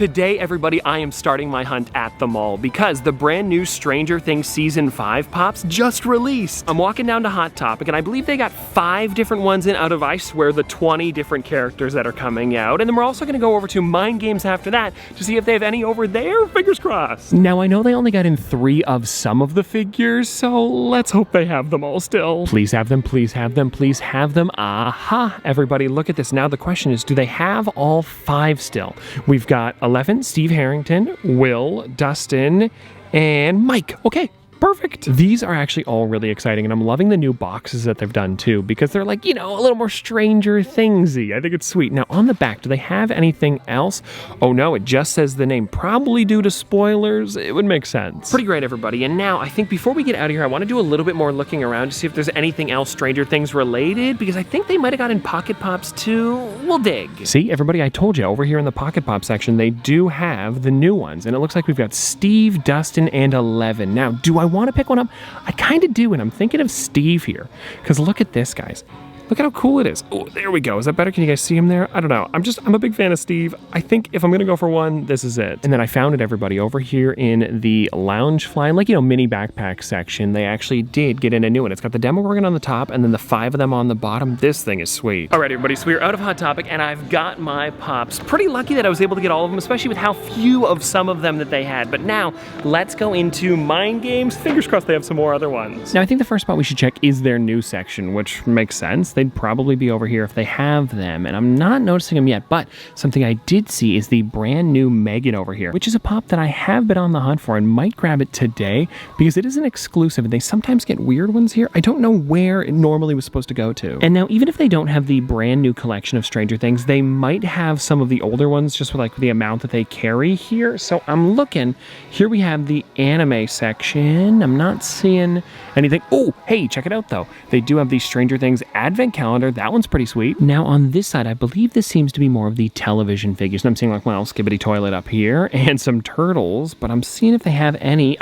Today, everybody, I am starting my hunt at the mall because the brand new Stranger Things Season 5 Pops just released. I'm walking down to Hot Topic, and I believe they got 5 different ones in out of, I swear, the 20 different characters that are coming out. And then we're also gonna go over to Mind Games after that to see if they have any over there, fingers crossed. Now, I know they only got in 3 of some of the figures, so let's hope they have them all still. Please have them, please have them, please have them. Aha, everybody, look at this. Now the question is, do they have all 5 still? We've got 11, Steve Harrington, Will, Dustin, and Mike. Okay. Perfect. These are actually all really exciting, and I'm loving the new boxes that they've done too, because they're like, you know, a little more Stranger Thingsy. I think it's sweet. Now on the back, do they have anything else? Oh no, it just says the name, probably due to spoilers. It would make sense. Pretty great, everybody. And now I think before we get out of here, I want to do a little bit more looking around to see if there's anything else Stranger Things related, because I think they might have gotten Pocket Pops too. We'll dig. See, everybody, I told you, over here in the Pocket Pop section, they do have the new ones, and it looks like we've got Steve, Dustin, and 11. Now, do I want to pick one up? I kind of do, and I'm thinking of Steve here, because look at this, guys. Look at how cool it is. Oh, there we go. Is that better? Can you guys see him there? I don't know. I'm a big fan of Steve. I think if I'm gonna go for one, this is it. And then I found it, everybody, over here in the Loungefly, like, you know, mini backpack section. They actually did get in a new one. It's got the Demogorgon on the top and then the 5 of them on the bottom. This thing is sweet. All right, everybody, so we're out of Hot Topic, and I've got my Pops. Pretty lucky that I was able to get all of them, especially with how few of some of them that they had. But now, let's go into Mind Games. Fingers crossed they have some more other ones. Now, I think the first spot we should check is their new section, which makes sense. They'd probably be over here if they have them, and I'm not noticing them yet, but something I did see is the brand new Megan over here, which is a pop that I have been on the hunt for and might grab it today because it is an exclusive, and they sometimes get weird ones here. I don't know where it normally was supposed to go to. And now, even if they don't have the brand new collection of Stranger Things, they might have some of the older ones just with like the amount that they carry here. So I'm looking. Here we have the anime section. I'm not seeing anything. Oh, hey, check it out though. They do have the Stranger Things advent calendar. That one's pretty sweet. Now on this side, I believe this seems to be more of the television figures. And I'm seeing like, well, Skibbity Toilet up here and some turtles, but I'm seeing if they have any,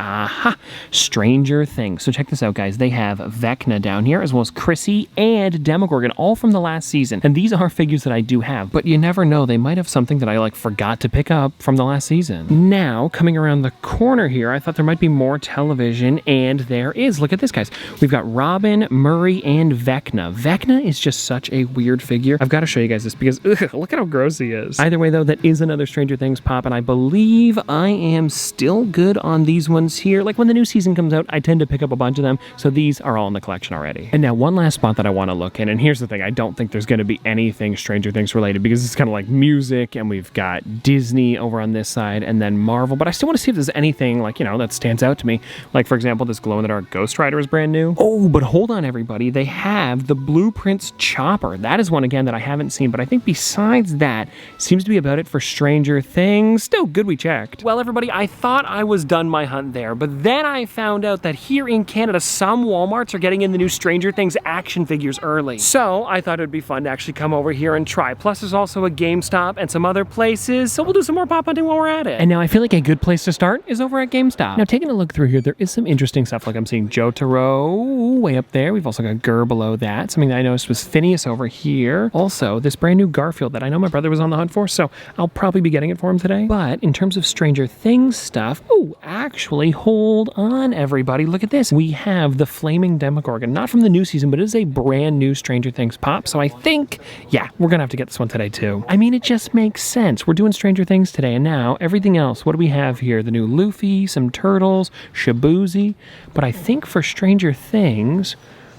Stranger Things. So check this out, guys. They have Vecna down here, as well as Chrissy and Demogorgon, all from the last season. And these are figures that I do have, but you never know. They might have something that I like forgot to pick up from the last season. Now, coming around the corner here, I thought there might be more television, and there is. Look at this, guys. We've got Robin, Murray, and Vecna. Vecna is just such a weird figure. I've got to show you guys this because look at how gross he is. Either way, though, that is another Stranger Things pop, and I believe I am still good on these ones here. Like when the new season comes out, I tend to pick up a bunch of them, so these are all in the collection already. And now one last spot that I want to look in, and here's the thing, I don't think there's going to be anything Stranger Things related because it's kind of like music, and we've got Disney over on this side, and then Marvel, but I still want to see if there's anything like, you know, that stands out to me. Like, for example, this glow-in-the-dark Ghost Rider is brand new. Oh, but hold on, everybody. They have the Blueprints Chopper. That is one, again, that I haven't seen, but I think besides that, seems to be about it for Stranger Things. Still good we checked. Well, everybody, I thought I was done my hunt there, but then I found out that here in Canada, some Walmarts are getting in the new Stranger Things action figures early. So I thought it would be fun to actually come over here and try. Plus, there's also a GameStop and some other places, so we'll do some more pop hunting while we're at it. And now I feel like a good place to start is over at GameStop. Now, taking a look through here, there is some interesting stuff. Like I'm seeing Jotaro way up there. We've also got Gurr below that. Something that I noticed was Phineas over here. Also, this brand new Garfield that I know my brother was on the hunt for, so I'll probably be getting it for him today. But in terms of Stranger Things stuff, oh, actually, hold on, everybody. Look at this. We have the Flaming Demogorgon, not from the new season, but it is a brand new Stranger Things pop. So I think, yeah, we're gonna have to get this one today too. I mean, it just makes sense. We're doing Stranger Things today, and now everything else. What do we have here? The new Luffy, some turtles, Shabuzi. But I think for Stranger Things,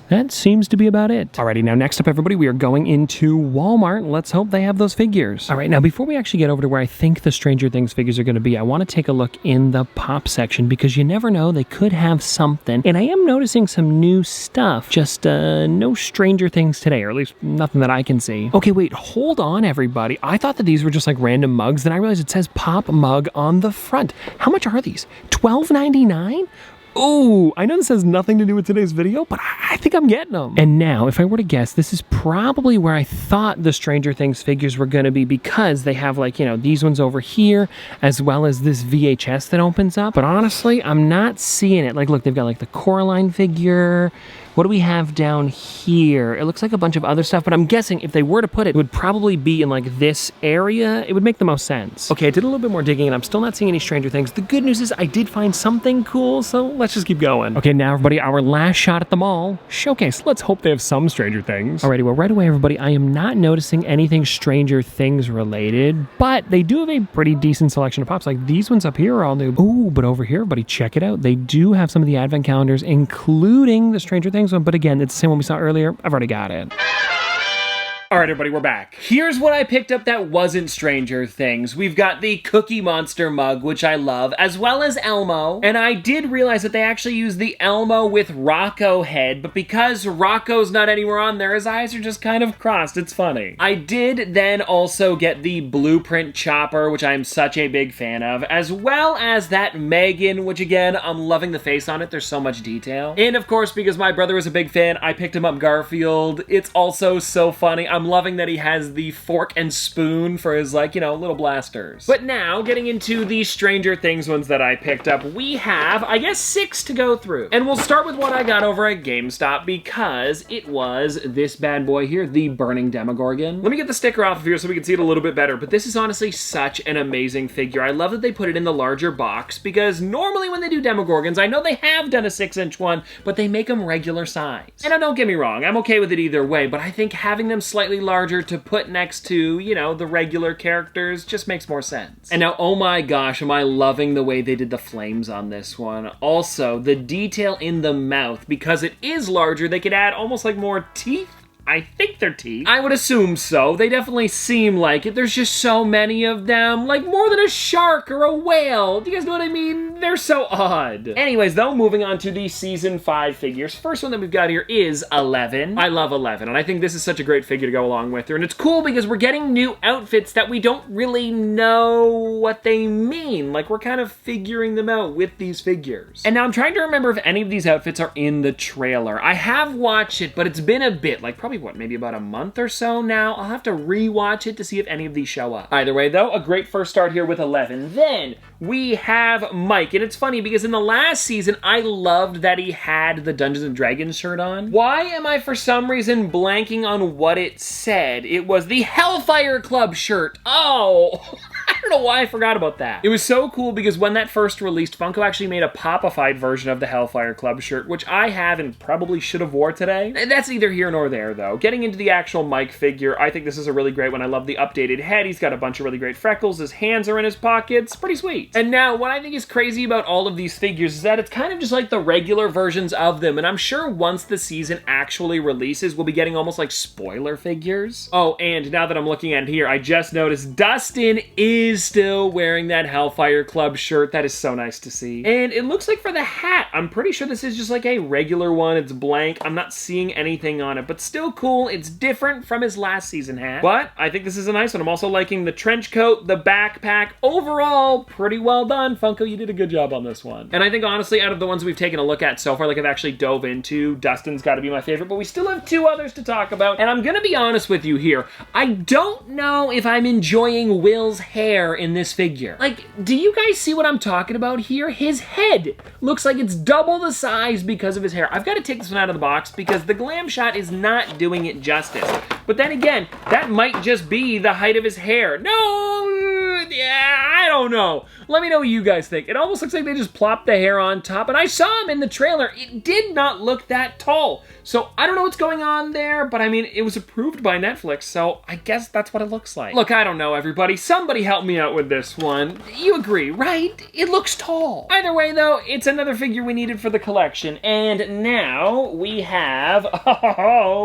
that seems to be about it. Alrighty, now next up, everybody, we are going into Walmart. Let's hope they have those figures. All right, now before we actually get over to where I think the Stranger Things figures are going to be, I want to take a look in the pop section because you never know, they could have something. And I am noticing some new stuff, just no Stranger Things today, or at least nothing that I can see. Okay, wait, hold on, everybody. I thought that these were just like random mugs, then I realized it says pop mug on the front. How much are these? $12.99? Oh, I know this has nothing to do with today's video, but I think I'm getting them. And now, if I were to guess, this is probably where I thought the Stranger Things figures were going to be because they have, like, you know, these ones over here, as well as this VHS that opens up. But honestly, I'm not seeing it. Like, look, they've got, like, the Coraline figure. What do we have down here? It looks like a bunch of other stuff, but I'm guessing if they were to put it, it would probably be in like this area. It would make the most sense. Okay, I did a little bit more digging and I'm still not seeing any Stranger Things. The good news is I did find something cool, so let's just keep going. Okay, now everybody, our last shot at the mall. Showcase. Let's hope they have some Stranger Things. Alrighty, well right away everybody, I am not noticing anything Stranger Things related, but they do have a pretty decent selection of pops. Like these ones up here are all new. Ooh, but over here, everybody, check it out. They do have some of the advent calendars, including the Stranger Things one, but again, it's the same one we saw earlier. I've already got it. All right, everybody, we're back. Here's what I picked up that wasn't Stranger Things. We've got the Cookie Monster mug, which I love, as well as Elmo. And I did realize that they actually use the Elmo with Rocco head, but because Rocco's not anywhere on there, his eyes are just kind of crossed. It's funny. I did then also get the Blueprint Chopper, which I'm such a big fan of, as well as that Megan, which again, I'm loving the face on it. There's so much detail. And of course, because my brother was a big fan, I picked him up Garfield. It's also so funny. I'm loving that he has the fork and spoon for his, like, you know, little blasters. But now, getting into the Stranger Things ones that I picked up, we have, I guess, 6 to go through. And we'll start with what I got over at GameStop because it was this bad boy here, the Burning Demogorgon. Let me get the sticker off of here so we can see it a little bit better, but this is honestly such an amazing figure. I love that they put it in the larger box because normally when they do Demogorgons, I know they have done a 6-inch one, but they make them regular size. And now, don't get me wrong, I'm okay with it either way, but I think having them slightly larger to put next to, you know, the regular characters just makes more sense. And now, oh my gosh, am I loving the way they did the flames on this one. Also, the detail in the mouth, because it is larger, they could add almost like more teeth. I think they're teeth. I would assume so. They definitely seem like it. There's just so many of them. Like more than a shark or a whale. Do you guys know what I mean? They're so odd. Anyways, though, moving on to the Season 5 figures. First one that we've got here is 11. I love 11, and I think this is such a great figure to go along with her. And it's cool because we're getting new outfits that we don't really know what they mean. Like, we're kind of figuring them out with these figures. And now I'm trying to remember if any of these outfits are in the trailer. I have watched it, but it's been a bit, like probably what, maybe about a month or so now. I'll have to re-watch it to see if any of these show up. Either way, though, a great first start here with 11. Then we have Mike, and it's funny because in the last season, I loved that he had the Dungeons and Dragons shirt on. Why am I for some reason blanking on what it said? It was the Hellfire Club shirt. Oh, I don't know why I forgot about that. It was so cool because when that first released, Funko actually made a pop-ified version of the Hellfire Club shirt, which I have and probably should have wore today. And that's neither here nor there, though. Getting into the actual Mike figure, I think this is a really great one. I love the updated head. He's got a bunch of really great freckles. His hands are in his pockets. Pretty sweet. And now, what I think is crazy about all of these figures is that it's kind of just like the regular versions of them, and I'm sure once the season actually releases, we'll be getting almost like spoiler figures. Oh, and now that I'm looking at it here, I just noticed Dustin is still wearing that Hellfire Club shirt. That is so nice to see. And it looks like for the hat, I'm pretty sure this is just like a regular one. It's blank. I'm not seeing anything on it, but still cool. It's different from his last season hat, but I think this is a nice one. I'm also liking the trench coat, the backpack. Overall, pretty well done. Funko, you did a good job on this one. And I think, honestly, out of the ones we've taken a look at so far, like I've actually dove into, Dustin's got to be my favorite, but we still have 2 others to talk about. And I'm going to be honest with you here. I don't know if I'm enjoying Will's hair in this figure. Like, do you guys see what I'm talking about here? His head looks like it's double the size because of his hair. I've got to take this one out of the box because the glam shot is not doing it justice. But then again, that might just be the height of his hair. No, yeah, I don't know. Let me know what you guys think. It almost looks like they just plopped the hair on top, and I saw him in the trailer. It did not look that tall. So I don't know what's going on there, but I mean, it was approved by Netflix, so I guess that's what it looks like. Look, I don't know, everybody. Somebody help me out with this one. You agree, right? It looks tall. Either way, though, it's another figure we needed for the collection. And now we have,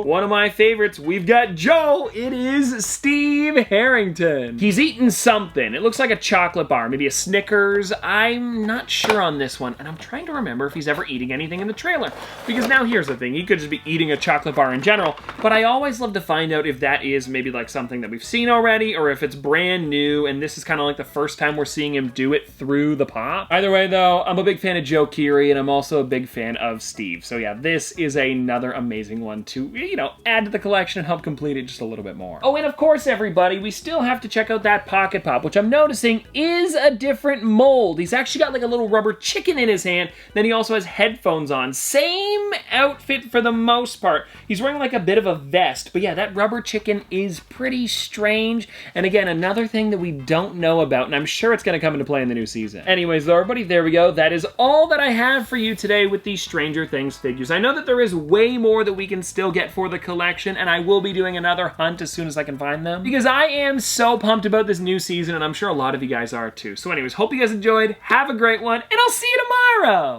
one of my favorites. We've got Joe. It is Steve Harrington. He's eating something. It looks like a chocolate bar, maybe a Snickers. I'm not sure on this one, and I'm trying to remember if he's ever eating anything in the trailer. Because now here's the thing. He could just be eating a chocolate bar in general, but I always love to find out if that is maybe like something that we've seen already, or if it's brand new, and this is kind of like the first time we're seeing him do it through the pop. Either way, though, I'm a big fan of Joe Keery, and I'm also a big fan of Steve. So yeah, this is another amazing one to, you know, add to the collection and help complete it just a little bit more. Oh, and of course, everybody, we still have to check out that Pocket Pop, which which I'm noticing is a different mold. He's actually got like a little rubber chicken in his hand. Then he also has headphones on. Same outfit for the most part. He's wearing like a bit of a vest. But yeah, that rubber chicken is pretty strange. And again, another thing that we don't know about, and I'm sure it's going to come into play in the new season. Anyways, though, everybody, there we go. That is all that I have for you today with these Stranger Things figures. I know that there is way more that we can still get for the collection, and I will be doing another hunt as soon as I can find them, because I am so pumped about this new season, and I'm sure a lot of you guys are too. So anyways, hope you guys enjoyed. Have a great one, and I'll see you tomorrow!